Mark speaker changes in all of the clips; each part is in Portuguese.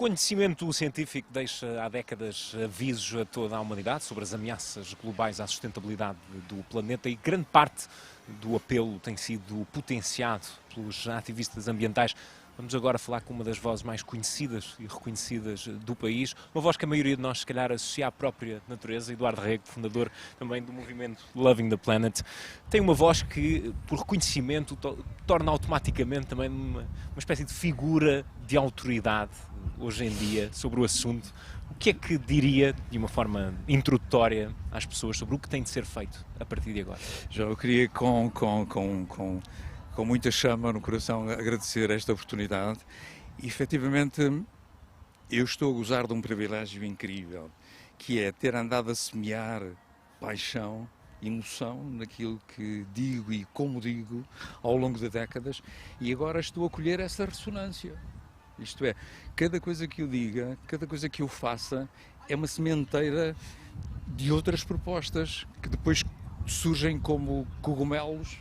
Speaker 1: conhecimento científico deixa há décadas avisos a toda a humanidade sobre as ameaças globais à sustentabilidade do planeta e grande parte do apelo tem sido potenciado pelos ativistas ambientais. Vamos agora falar com uma das vozes mais conhecidas e reconhecidas do país, uma voz que a maioria de nós, se calhar, associa à própria natureza. Eduardo Rego, fundador também do movimento Loving the Planet, tem uma voz que, por reconhecimento, torna automaticamente também uma espécie de figura de autoridade hoje em dia sobre o assunto. O que é que diria, de uma forma introdutória, às pessoas sobre o que tem de ser feito a partir de agora?
Speaker 2: Já eu queria, com muita chama no coração, agradecer esta oportunidade. E, efetivamente, eu estou a gozar de um privilégio incrível, que é ter andado a semear paixão, emoção naquilo que digo e como digo ao longo de décadas, e agora estou a colher essa ressonância. Isto é, cada coisa que eu diga, cada coisa que eu faça é uma sementeira de outras propostas que depois surgem como cogumelos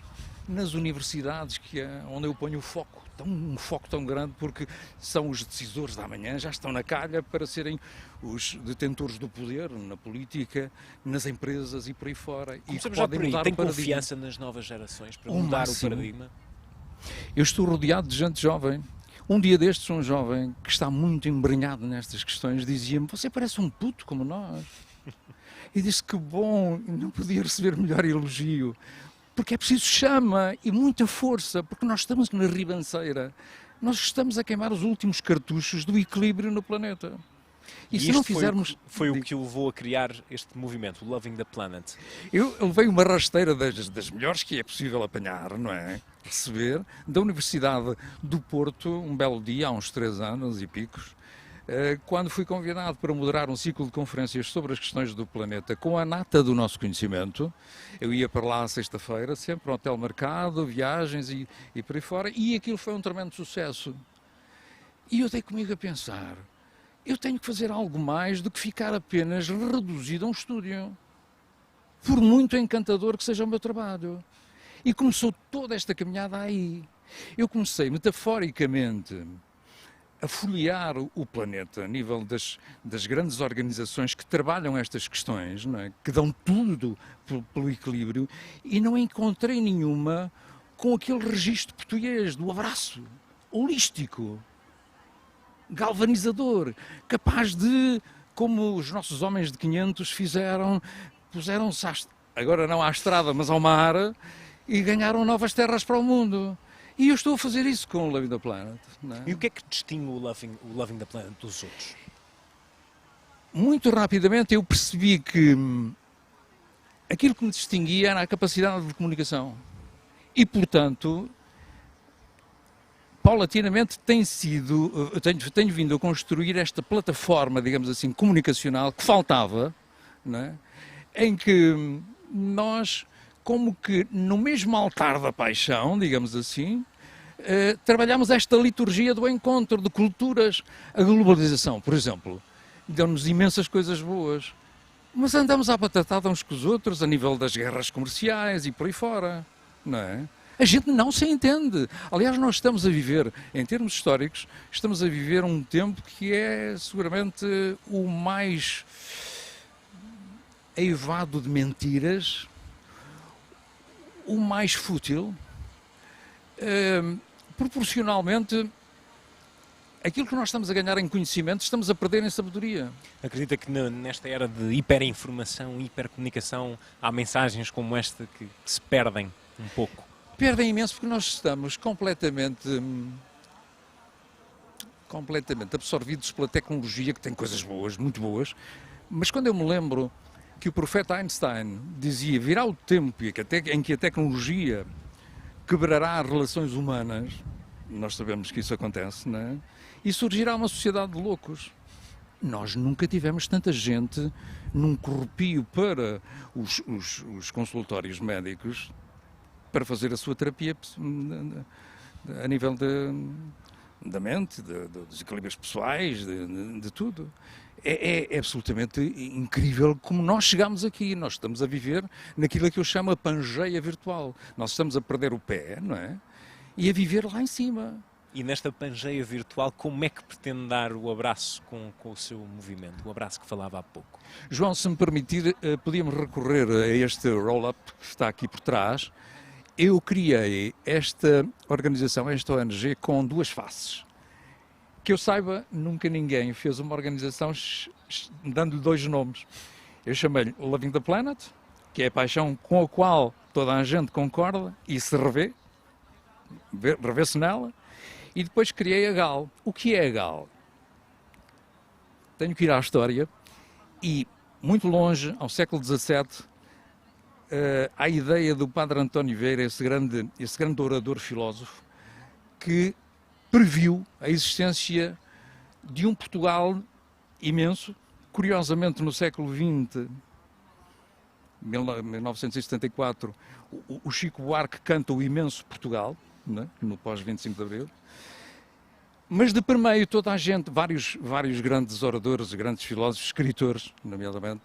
Speaker 2: nas universidades, que é onde eu ponho o foco, um foco tão grande, porque são os decisores da manhã, já estão na calha para serem os detentores do poder, na política, nas empresas e por aí fora.
Speaker 1: Começamos já por aí. Tem confiança nas novas gerações para mudar o paradigma?
Speaker 2: Eu estou rodeado de gente jovem. Um dia destes, um jovem que está muito embrenhado nestas questões dizia-me: você parece um puto como nós. E disse: que bom, não podia receber melhor elogio. Porque é preciso chama e muita força, porque nós estamos na ribanceira. Nós estamos a queimar os últimos cartuchos do equilíbrio no planeta.
Speaker 1: E se não fizermos... Foi o que o levou a criar este movimento, o Loving the Planet.
Speaker 2: Eu levei uma rasteira das melhores que é possível apanhar, não é? Receber, da Universidade do Porto, um belo dia, há uns 3 anos e picos, quando fui convidado para moderar um ciclo de conferências sobre as questões do planeta com a nata do nosso conhecimento. Eu ia para lá sexta-feira, sempre ao hotel marcado, viagens e por aí fora, e aquilo foi um tremendo sucesso. E eu dei comigo a pensar: eu tenho que fazer algo mais do que ficar apenas reduzido a um estúdio, por muito encantador que seja o meu trabalho. E começou toda esta caminhada aí. Eu comecei, metaforicamente, a folhear o planeta a nível das grandes organizações que trabalham estas questões, não é? Que dão tudo pelo equilíbrio, e não encontrei nenhuma com aquele registro português do abraço holístico, galvanizador, capaz de, como os nossos homens de 500 fizeram, puseram-se, agora não à estrada, mas ao mar, e ganharam novas terras para o mundo. E eu estou a fazer isso com o Loving the Planet. Não é?
Speaker 1: E o que é que distingue o Loving the Planet dos outros?
Speaker 2: Muito rapidamente eu percebi que aquilo que me distinguia era a capacidade de comunicação. E, portanto, paulatinamente tenho vindo a construir esta plataforma, digamos assim, comunicacional que faltava, não é? Em que nós, como que no mesmo altar da paixão, digamos assim, trabalhamos esta liturgia do encontro de culturas. A globalização, por exemplo, deu-nos imensas coisas boas, mas andamos à batatada uns com os outros a nível das guerras comerciais e por aí fora, não é? A gente não se entende. Aliás, nós estamos a viver, em termos históricos, estamos a viver um tempo que é seguramente o mais eivado de mentiras, o mais fútil, proporcionalmente aquilo que nós estamos a ganhar em conhecimento, estamos a perder em sabedoria.
Speaker 1: Acredita que nesta era de hiperinformação, hipercomunicação, há mensagens como esta que se perdem um pouco?
Speaker 2: Perdem imenso porque nós estamos completamente absorvidos pela tecnologia, que tem coisas boas, muito boas, mas quando eu me lembro que o profeta Einstein dizia: virá o tempo em que a tecnologia quebrará as relações humanas, nós sabemos que isso acontece, não é? E surgirá uma sociedade de loucos. Nós nunca tivemos tanta gente num corrupio para os consultórios médicos para fazer a sua terapia a nível da mente, dos equilíbrios pessoais, de tudo. É absolutamente incrível como nós chegamos aqui. Nós estamos a viver naquilo que eu chamo a Pangeia virtual. Nós estamos a perder o pé, não é? E a viver lá em cima.
Speaker 1: E nesta Pangeia virtual, como é que pretende dar o abraço com o seu movimento? O abraço que falava há pouco.
Speaker 2: João, se me permitir, podíamos recorrer a este roll-up que está aqui por trás. Eu criei esta organização, esta ONG, com duas faces. Que eu saiba, nunca ninguém fez uma organização dando-lhe dois nomes. Eu chamei-lhe Loving the Planet, que é a paixão com a qual toda a gente concorda e se revê-se nela. E depois criei a GAL. O que é a GAL? Tenho que ir à história e, muito longe, ao século XVII, há a ideia do Padre António Vieira, esse grande orador filósofo, que previu a existência de um Portugal imenso. Curiosamente, no século XX, 1974, o Chico Buarque canta o imenso Portugal, né, no pós-25 de Abril. Mas de permeio toda a gente, vários grandes oradores, grandes filósofos, escritores, nomeadamente,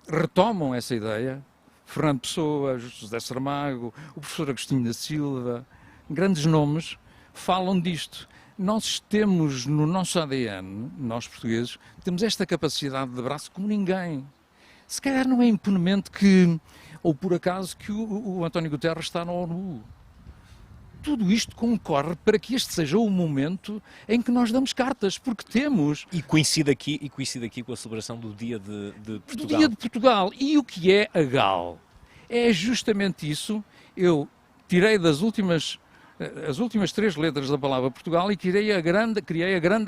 Speaker 2: retomam essa ideia. Fernando Pessoa, José Saramago, o professor Agostinho da Silva, grandes nomes, falam disto. Nós temos no nosso ADN, nós portugueses, temos esta capacidade de abraço como ninguém. Se calhar não é impunemente que, ou por acaso, que o António Guterres está na ONU. Tudo isto concorre para que este seja o momento em que nós damos cartas, porque temos...
Speaker 1: E coincide aqui com a celebração do Dia de Portugal.
Speaker 2: Do Dia de Portugal. E o que é a GAL? É justamente isso. Eu tirei as últimas três letras da palavra Portugal e criei a grande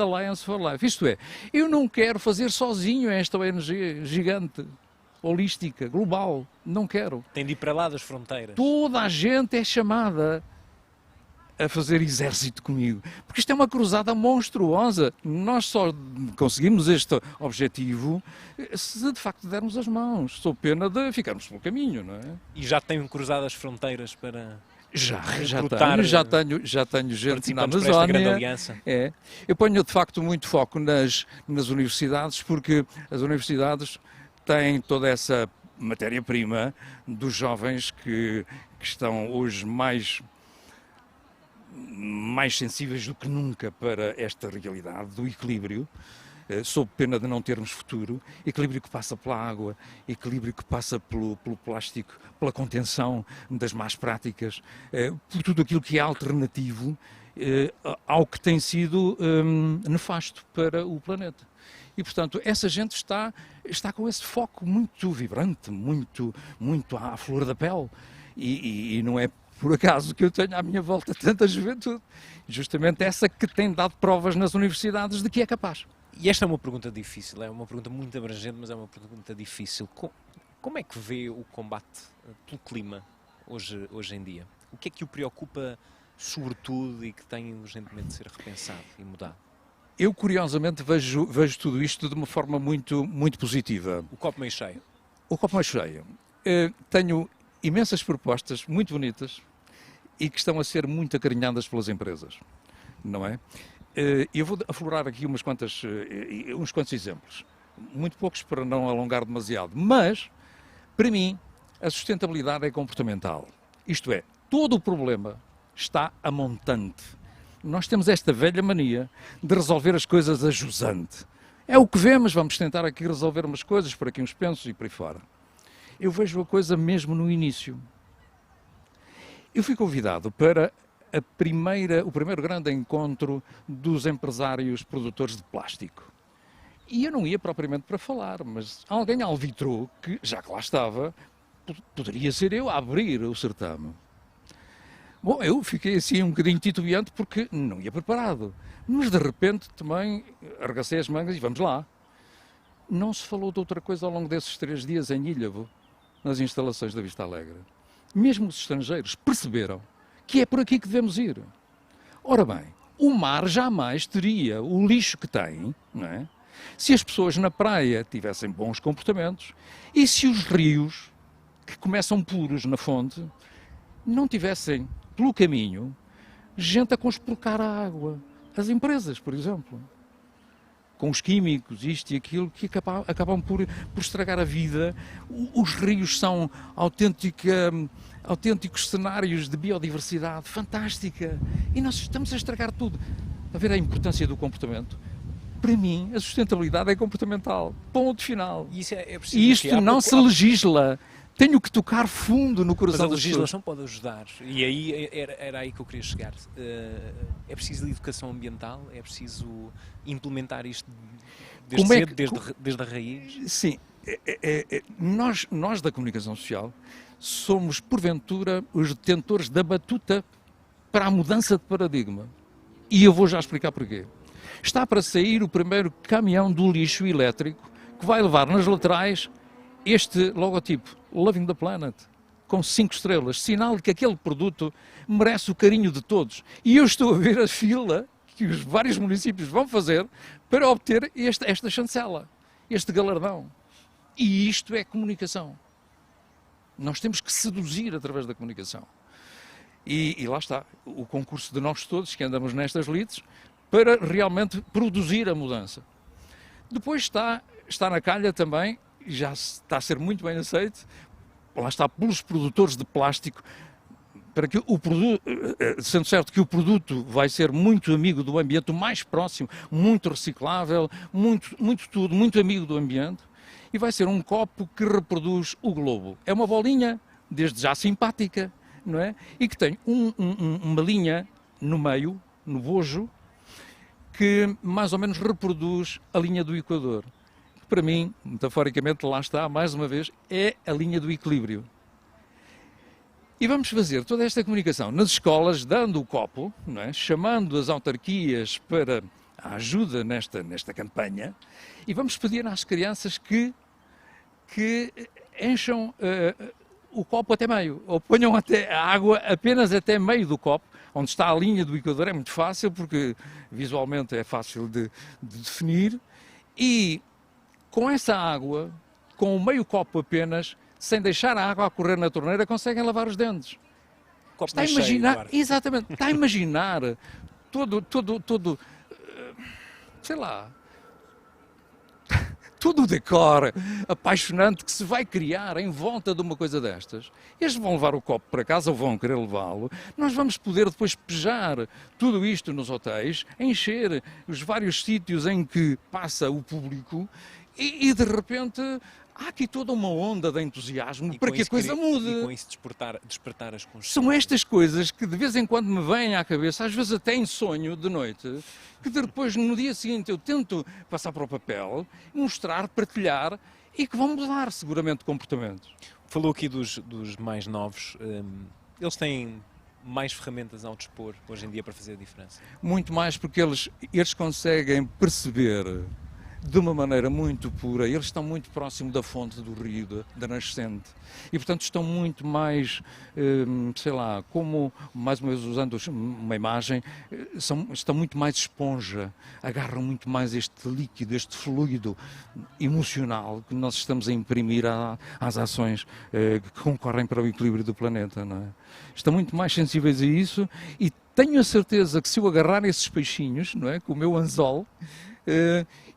Speaker 2: Alliance for Life. Isto é, eu não quero fazer sozinho esta ONG gigante, holística, global. Não quero.
Speaker 1: Tem de ir para lá das fronteiras.
Speaker 2: Toda a gente é chamada a fazer exército comigo, porque isto é uma cruzada monstruosa. Nós só conseguimos este objetivo se de facto dermos as mãos, sob pena de ficarmos pelo caminho, não é?
Speaker 1: E já tem cruzado as fronteiras para...
Speaker 2: Já tenho gente na Amazónia. É. Eu ponho de facto muito foco nas universidades, porque as universidades têm toda essa matéria-prima dos jovens que estão hoje mais sensíveis do que nunca para esta realidade do equilíbrio, sob pena de não termos futuro, equilíbrio que passa pela água, equilíbrio que passa pelo plástico, pela contenção das más práticas, por tudo aquilo que é alternativo ao que tem sido nefasto para o planeta. E, portanto, essa gente está com esse foco muito vibrante, muito à flor da pele, e não é por acaso que eu tenho à minha volta tanta juventude, justamente essa que tem dado provas nas universidades de que é capaz.
Speaker 1: E esta é uma pergunta difícil, é uma pergunta muito abrangente, mas é uma pergunta difícil. Como é que vê o combate pelo clima hoje em dia? O que é que o preocupa sobretudo e que tem urgentemente de ser repensado e mudado?
Speaker 2: Eu, curiosamente, vejo tudo isto de uma forma muito positiva.
Speaker 1: O copo meio cheio.
Speaker 2: O copo meio cheio. Tenho imensas propostas, muito bonitas, e que estão a ser muito acarinhadas pelas empresas, não é? Eu vou aflorar aqui uns quantos exemplos, muito poucos para não alongar demasiado, mas, para mim, a sustentabilidade é comportamental. Isto é, todo o problema está a montante. Nós temos esta velha mania de resolver as coisas a jusante. É o que vemos, vamos tentar aqui resolver umas coisas, por aqui uns pensos e por aí fora. Eu vejo a coisa mesmo no início. Eu fui convidado para o primeiro grande encontro dos empresários produtores de plástico. E eu não ia propriamente para falar, mas alguém alvitrou que, já que lá estava, poderia ser eu a abrir o certame. Bom, eu fiquei assim um bocadinho titubeante porque não ia preparado. Mas de repente também arregacei as mangas e vamos lá. Não se falou de outra coisa ao longo desses 3 dias em Ilhavo, nas instalações da Vista Alegre. Mesmo os estrangeiros perceberam que é por aqui que devemos ir. Ora bem, o mar jamais teria o lixo que tem, não é? Se as pessoas na praia tivessem bons comportamentos e se os rios, que começam puros na fonte, não tivessem pelo caminho gente a conspurcar a água. As empresas, por exemplo. com os químicos, isto e aquilo, que acabam por estragar a vida. Os rios são autênticos cenários de biodiversidade fantástica. E nós estamos a estragar tudo. A ver a importância do comportamento. Para mim, a sustentabilidade é comportamental. Ponto final.
Speaker 1: E isso é preciso.
Speaker 2: E isto não se legisla. Tenho que tocar fundo no coração das pessoas.
Speaker 1: Mas a legislação pode ajudar. E aí era aí que eu queria chegar. É preciso educação ambiental? É preciso implementar isto desde cedo, desde a raiz?
Speaker 2: Sim. Nós da comunicação social somos, porventura, os detentores da batuta para a mudança de paradigma. E eu vou já explicar porquê. Está para sair o primeiro caminhão do lixo elétrico que vai levar nas laterais este logotipo, Loving the Planet, com 5 estrelas, sinal de que aquele produto merece o carinho de todos. E eu estou a ver a fila que os vários municípios vão fazer para obter esta chancela, este galardão. E isto é comunicação. Nós temos que seduzir através da comunicação. E lá está, o concurso de nós todos que andamos nestas lides para realmente produzir a mudança. Depois está na calha também, já está a ser muito bem aceito, lá está, pelos produtores de plástico, para que o produto, sendo certo que o produto vai ser muito amigo do ambiente, o mais próximo, muito reciclável, muito amigo do ambiente, e vai ser um copo que reproduz o globo. É uma bolinha, desde já simpática, não é? E que tem uma linha no meio, no bojo, que mais ou menos reproduz a linha do Equador. Que para mim, metaforicamente, lá está, mais uma vez, é a linha do equilíbrio. E vamos fazer toda esta comunicação nas escolas, dando o copo, não é? Chamando as autarquias para a ajuda nesta campanha, e vamos pedir às crianças que encham o copo até meio, ou ponham até a água apenas até meio do copo, onde está a linha do Equador. É muito fácil, porque visualmente é fácil de definir, e com essa água, com o meio copo apenas, sem deixar a água a correr na torneira, conseguem lavar os dentes. Está a imaginar, cheio, exatamente, está a imaginar todo, sei lá, todo o decor apaixonante que se vai criar em volta de uma coisa destas. Eles vão levar o copo para casa ou vão querer levá-lo. Nós vamos poder depois pejar tudo isto nos hotéis, encher os vários sítios em que passa o público e de repente há aqui toda uma onda de entusiasmo para que a coisa mude.
Speaker 1: E com isso despertar as consciências.
Speaker 2: São estas coisas que de vez em quando me vêm à cabeça, às vezes até em sonho de noite, que depois no dia seguinte eu tento passar para o papel, mostrar, partilhar e que vão mudar seguramente comportamentos.
Speaker 1: Falou aqui dos mais novos, eles têm mais ferramentas ao dispor hoje em dia para fazer a diferença?
Speaker 2: Muito mais, porque eles conseguem perceber de uma maneira muito pura, eles estão muito próximo da fonte do rio, da nascente, e portanto estão muito mais, sei lá, como, mais uma vez usando uma imagem, estão muito mais esponja, agarram muito mais este líquido, este fluido emocional que nós estamos a imprimir às ações que concorrem para o equilíbrio do planeta, não é? Estão muito mais sensíveis a isso, e tenho a certeza que se eu agarrar esses peixinhos, não é, com o meu anzol,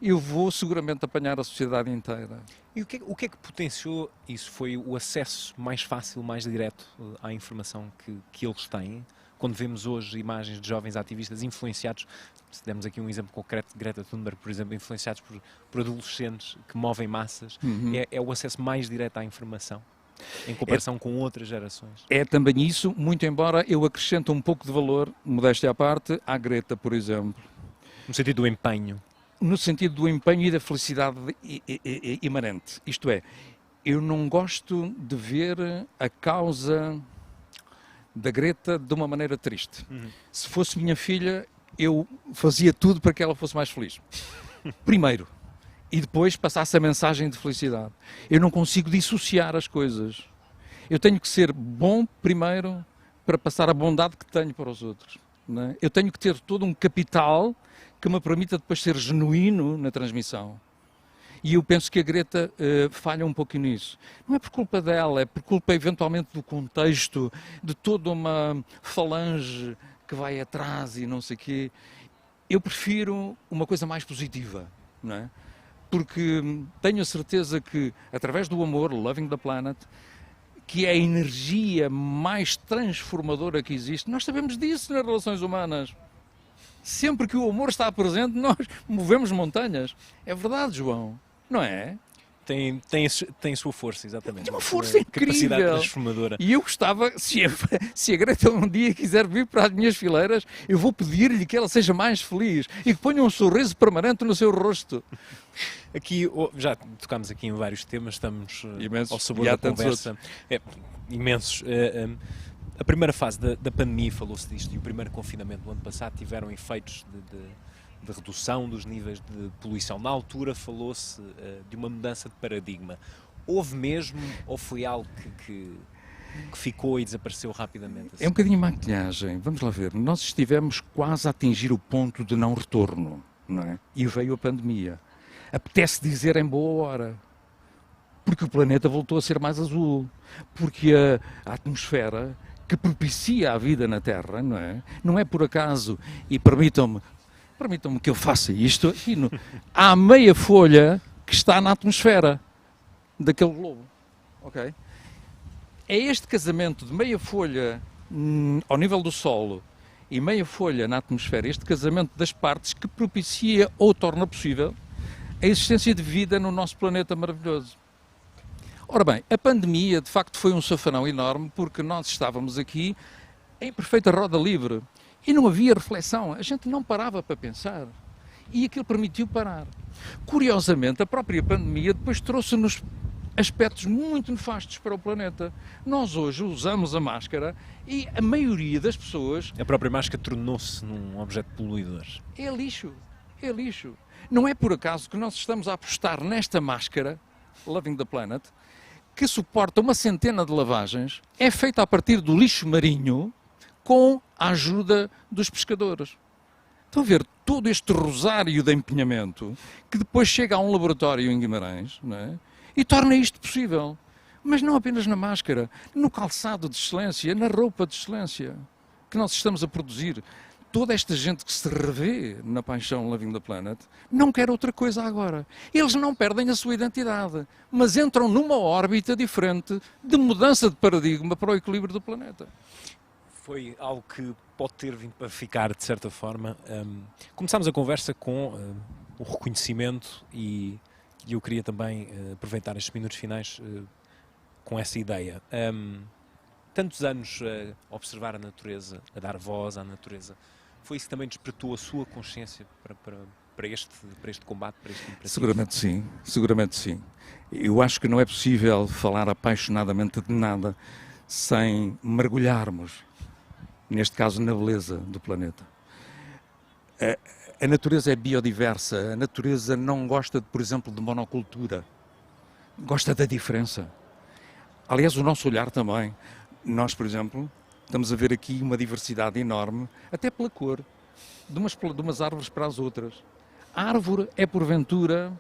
Speaker 2: eu vou seguramente apanhar a sociedade inteira.
Speaker 1: E o que é que potenciou isso? Foi o acesso mais fácil, mais direto à informação que eles têm? Quando vemos hoje imagens de jovens ativistas influenciados, se demos aqui um exemplo concreto de Greta Thunberg, por exemplo, influenciados por adolescentes que movem massas, é o acesso mais direto à informação, em comparação com outras gerações?
Speaker 2: É também isso, muito embora eu acrescente um pouco de valor, modéstia à parte, à Greta, por exemplo.
Speaker 1: No sentido do empenho?
Speaker 2: No sentido do empenho e da felicidade imanente. Isto é, eu não gosto de ver a causa da Greta de uma maneira triste. Se fosse minha filha, eu fazia tudo para que ela fosse mais feliz. Primeiro. E depois passasse a mensagem de felicidade. Eu não consigo dissociar as coisas. Eu tenho que ser bom primeiro para passar a bondade que tenho para os outros. Não é? Eu tenho que ter todo um capital que me permita depois ser genuíno na transmissão. E eu penso que a Greta falha um pouco nisso. Não é por culpa dela, é por culpa eventualmente do contexto, de toda uma falange que vai atrás e não sei o quê. Eu prefiro uma coisa mais positiva. não é? Porque tenho a certeza que, através do amor, Loving the Planet, que é a energia mais transformadora que existe, nós sabemos disso nas relações humanas. Sempre que o amor está presente, nós movemos montanhas. É verdade, João, não é?
Speaker 1: Tem sua força, exatamente.
Speaker 2: Tem uma força incrível.
Speaker 1: Capacidade transformadora.
Speaker 2: E eu gostava, se a Greta um dia quiser vir para as minhas fileiras, eu vou pedir-lhe que ela seja mais feliz e que ponha um sorriso permanente no seu rosto.
Speaker 1: Aqui, já tocámos aqui em vários temas, estamos
Speaker 2: imensos,
Speaker 1: ao sabor da conversa. Imensos. A primeira fase da pandemia, falou-se disto, e o primeiro confinamento do ano passado tiveram efeitos de redução dos níveis de poluição. Na altura falou-se de uma mudança de paradigma. Houve mesmo ou foi algo que ficou e desapareceu rapidamente? Assim?
Speaker 2: É um bocadinho maquilhagem. Vamos lá ver. Nós estivemos quase a atingir o ponto de não retorno, não é? E veio a pandemia. Apetece dizer em boa hora. Porque o planeta voltou a ser mais azul. Porque a atmosfera que propicia a vida na Terra, não é? Não é por acaso, e permitam-me que eu faça isto, aqui há meia folha que está na atmosfera daquele globo, ok? É este casamento de meia folha ao nível do solo e meia folha na atmosfera, este casamento das partes que propicia ou torna possível a existência de vida no nosso planeta maravilhoso. Ora bem, a pandemia de facto foi um safanão enorme porque nós estávamos aqui em perfeita roda livre. E não havia reflexão, a gente não parava para pensar. E aquilo permitiu parar. Curiosamente, a própria pandemia depois trouxe-nos aspectos muito nefastos para o planeta. Nós hoje usamos a máscara e a maioria das pessoas...
Speaker 1: A própria máscara tornou-se num objeto poluidor.
Speaker 2: É lixo, é lixo. Não é por acaso que nós estamos a apostar nesta máscara, Loving the Planet, que suporta uma centena de lavagens, é feita a partir do lixo marinho, com a ajuda dos pescadores. Estão a ver todo este rosário de empenhamento que depois chega a um laboratório em Guimarães, não é? E torna isto possível. Mas não apenas na máscara, no calçado de excelência, na roupa de excelência que nós estamos a produzir. Toda esta gente que se revê na paixão Loving the Planet não quer outra coisa agora. Eles não perdem a sua identidade, mas entram numa órbita diferente de mudança de paradigma para o equilíbrio do planeta.
Speaker 1: Foi algo que pode ter vindo para ficar, de certa forma. Começámos a conversa com o reconhecimento e eu queria também aproveitar estes minutos finais com essa ideia. Tantos anos a observar a natureza, a dar voz à natureza, foi isso que também despertou a sua consciência para este combate, para este imperativo?
Speaker 2: Seguramente sim. Eu acho que não é possível falar apaixonadamente de nada sem mergulharmos, neste caso, na beleza do planeta. A natureza é biodiversa, a natureza não gosta, por exemplo, de monocultura, gosta da diferença. Aliás, o nosso olhar também. Nós, por exemplo, estamos a ver aqui uma diversidade enorme, até pela cor, de umas árvores para as outras. A árvore é, porventura,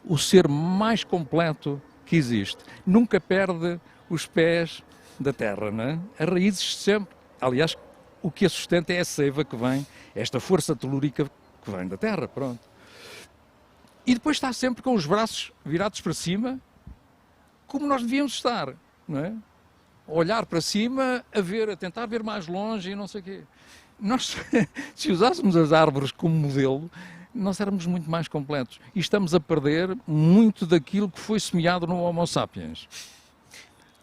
Speaker 2: o ser mais completo que existe. Nunca perde os pés da terra, não é? As raízes sempre... Aliás, o que a sustenta é a seiva que vem, esta força telúrica que vem da terra, pronto. E depois está sempre com os braços virados para cima, como nós devíamos estar, não é? Olhar para cima, a tentar ver mais longe e não sei o quê. Nós, se usássemos as árvores como modelo, nós éramos muito mais completos. E estamos a perder muito daquilo que foi semeado no Homo sapiens.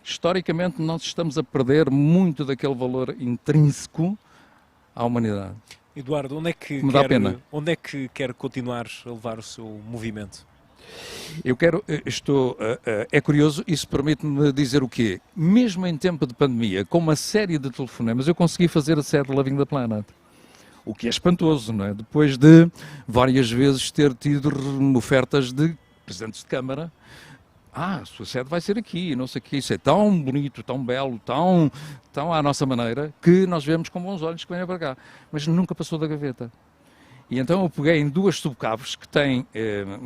Speaker 2: Historicamente, nós estamos a perder muito daquele valor intrínseco à humanidade.
Speaker 1: Eduardo, onde é que quer continuar a levar o seu movimento?
Speaker 2: É curioso, isso permite-me dizer o quê? Mesmo em tempo de pandemia, com uma série de telefonemas, eu consegui fazer a série Loving the Planet. O que é espantoso, não é? Depois de várias vezes ter tido ofertas de presidentes de Câmara. A sua sede vai ser aqui, não sei o quê. Isso é tão bonito, tão belo, tão à nossa maneira, que nós vemos com bons olhos que venha para cá. Mas nunca passou da gaveta. E então eu peguei em duas subcabos que têm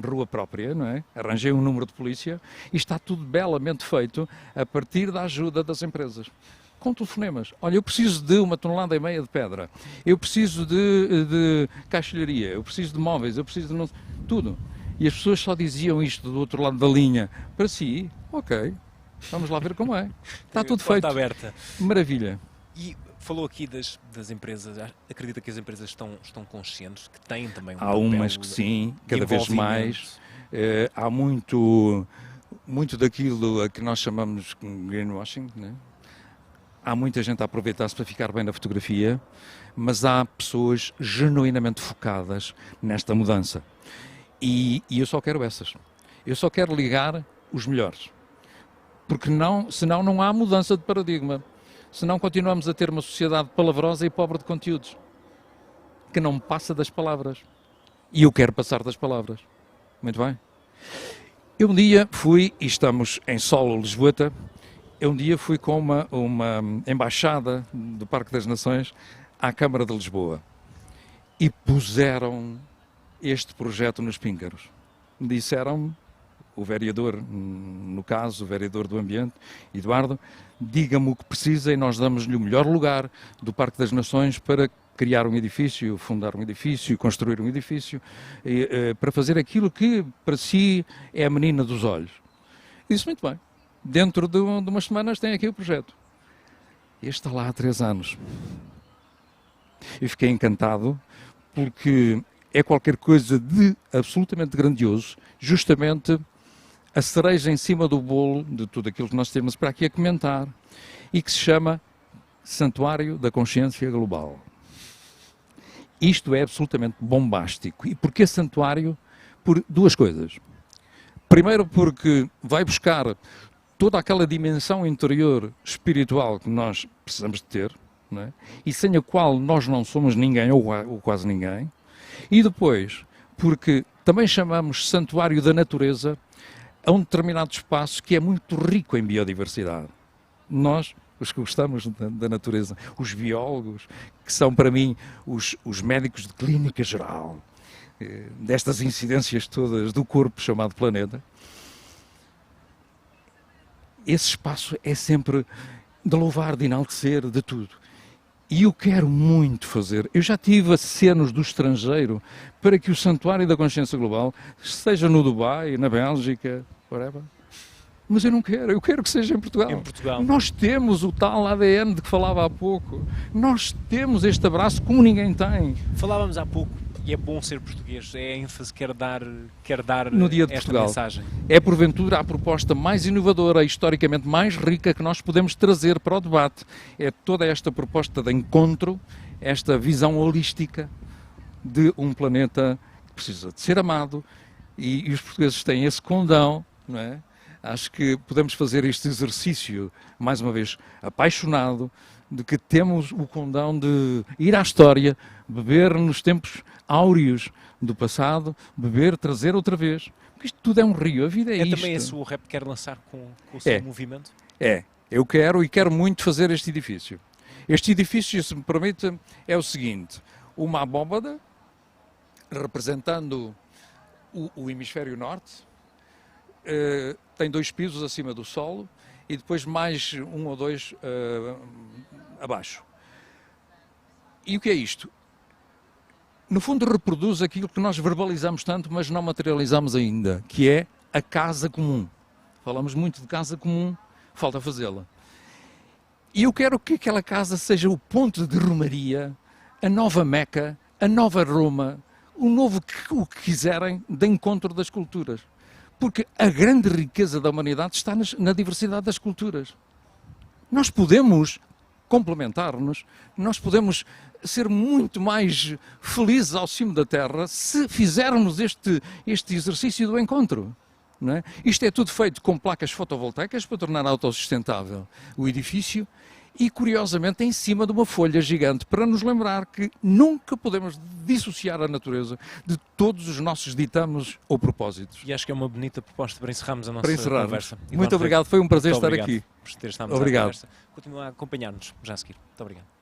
Speaker 2: rua própria, não é? Arranjei um número de polícia e está tudo belamente feito a partir da ajuda das empresas. Com telefonemas. Olha, eu preciso de 1,5 toneladas de pedra, eu preciso de caixilharia, eu preciso de móveis, eu preciso de... tudo. E as pessoas só diziam isto do outro lado da linha. Para si, ok, vamos lá ver como é. Está tudo feito.
Speaker 1: Aberta.
Speaker 2: Maravilha.
Speaker 1: E falou aqui das empresas, acredita que as empresas estão conscientes, que têm também um
Speaker 2: Há
Speaker 1: papel
Speaker 2: umas que sim,
Speaker 1: de
Speaker 2: cada vez mais. Há muito daquilo a que nós chamamos de greenwashing, né? Há muita gente a aproveitar-se para ficar bem na fotografia, mas há pessoas genuinamente focadas nesta mudança. E eu só quero essas. Eu só quero ligar os melhores. Porque senão não há mudança de paradigma. Senão continuamos a ter uma sociedade palavrosa e pobre de conteúdos. Que não passa das palavras. E eu quero passar das palavras. Muito bem. Eu um dia fui, e estamos em solo lisboeta, eu um dia fui com uma embaixada do Parque das Nações à Câmara de Lisboa. E puseram este projeto nos píncaros. Disseram-me, o vereador, no caso, o vereador do Ambiente, Eduardo, diga-me o que precisa e nós damos-lhe o melhor lugar do Parque das Nações para criar um edifício, fundar um edifício, construir um edifício, para fazer aquilo que para si é a menina dos olhos. E disse, muito bem, dentro de umas semanas tem aqui o projeto. Este está lá há 3 anos. E fiquei encantado porque é qualquer coisa de absolutamente grandioso, justamente a cereja em cima do bolo de tudo aquilo que nós temos para aqui a comentar e que se chama Santuário da Consciência Global. Isto é absolutamente bombástico. E porquê santuário? Por 2 coisas. Primeiro porque vai buscar toda aquela dimensão interior espiritual que nós precisamos de ter, não é? E sem a qual nós não somos ninguém ou quase ninguém. E depois, porque também chamamos santuário da natureza a um determinado espaço que é muito rico em biodiversidade. Nós, os que gostamos da natureza, os biólogos, que são para mim os médicos de clínica geral, destas incidências todas do corpo chamado planeta, esse espaço é sempre de louvar, de enaltecer, de tudo. E eu quero muito fazer. Eu já tive acenos do estrangeiro para que o Santuário da Consciência Global seja no Dubai, na Bélgica, whatever. Mas eu não quero, eu quero que seja em Portugal.
Speaker 1: Em Portugal.
Speaker 2: Nós temos o tal ADN de que falava há pouco. Nós temos este abraço como ninguém tem.
Speaker 1: Falávamos há pouco, e é bom ser português, é a ênfase que quer dar
Speaker 2: no Dia de
Speaker 1: esta
Speaker 2: Portugal.
Speaker 1: mensagem.
Speaker 2: É porventura a proposta mais inovadora, historicamente mais rica que nós podemos trazer para o debate. É toda esta proposta de encontro, esta visão holística de um planeta que precisa de ser amado e os portugueses têm esse condão, não é? Acho que podemos fazer este exercício, mais uma vez, apaixonado, de que temos o condão de ir à história, beber nos tempos áureos do passado, beber, trazer outra vez. Porque isto tudo é um rio, a vida é isto.
Speaker 1: É também esse o rap que quer lançar com o seu movimento?
Speaker 2: Eu quero muito fazer este edifício. Este edifício, se me permite, é o seguinte, uma abóbada representando o hemisfério norte, tem 2 pisos acima do solo e depois mais 1 ou 2 abaixo. E o que é isto? No fundo reproduz aquilo que nós verbalizamos tanto, mas não materializamos ainda, que é a casa comum. Falamos muito de casa comum, falta fazê-la. E eu quero que aquela casa seja o ponto de romaria, a nova Meca, a nova Roma, o que quiserem de encontro das culturas. Porque a grande riqueza da humanidade está na diversidade das culturas. Nós podemos complementar-nos, nós podemos ser muito mais felizes ao cimo da Terra se fizermos este exercício do encontro. Não é? Isto é tudo feito com placas fotovoltaicas para tornar autossustentável o edifício e, curiosamente, em cima de uma folha gigante para nos lembrar que nunca podemos dissociar a natureza de todos os nossos ditames ou propósitos.
Speaker 1: E acho que é uma bonita proposta para encerrarmos a nossa conversa.
Speaker 2: Muito obrigado, foi um prazer estar aqui.
Speaker 1: Por ter estado à conversa. Continua a acompanhar-nos já a seguir. Muito obrigado.